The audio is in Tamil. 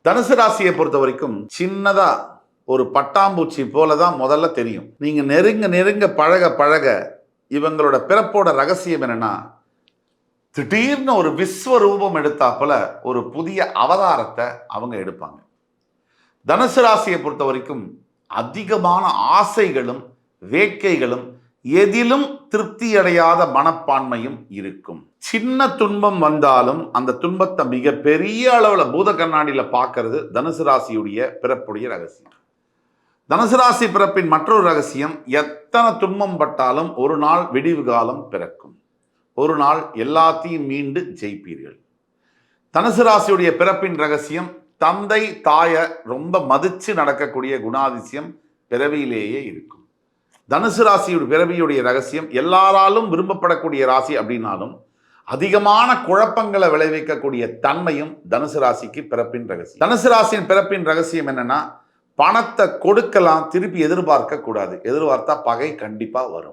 தனுசு ராசியை பொறுத்த வரைக்கும் சின்னதா ஒரு பட்டாம்பூச்சி போலதான் முதல்ல தெரியும். நீங்க நெருங்க நெருங்க பழக பழக இவங்களோட பிறப்போட ரகசியம் என்னன்னா, திடீர்னு ஒரு விஸ்வரூபம் எடுத்தாப்புல ஒரு புதிய அவதாரத்தை அவங்க எடுப்பாங்க. தனுசு ராசியை பொறுத்த வரைக்கும் அதிகமான ஆசைகளும் வேட்கைகளும் எதிலும் திருப்தி அடையாத மனப்பான்மையும் இருக்கும். சின்ன துன்பம் வந்தாலும் அந்த துன்பத்தை மிக பெரிய அளவுல பூத கண்ணாடியில பார்க்கிறது தனுசு ராசியுடைய பிறப்புடைய ரகசியம். தனுசு ராசி பிறப்பின் மற்றொரு ரகசியம், எத்தனை துன்பம் பட்டாலும் ஒரு நாள் விடிவு காலம் பிறக்கும். ஒரு நாள் எல்லாத்தையும் மீண்டு ஜெயிப்பீர்கள். தனுசு ராசியுடைய பிறப்பின் ரகசியம், தந்தை தாயை ரொம்ப மதிச்சு நடக்கக்கூடிய குணாதிசயம் பிறவியிலேயே இருக்கும். தனுசு ராசியுடைய பிறவியுடைய ரகசியம், எல்லாராலும் விரும்பப்படக்கூடிய ராசி அப்படின்னாலும் அதிகமான குழப்பங்களை விளைவிக்கக்கூடிய தன்மையும் தனுசு ராசிக்கு பிறப்பின் ரகசியம். தனுசு ராசியின் பிறப்பின் ரகசியம் என்னன்னா, பணத்தை கொடுக்கலாம், திருப்பி எதிர்பார்க்க கூடாது. எதிர்பார்த்தா பகை கண்டிப்பா வரும்.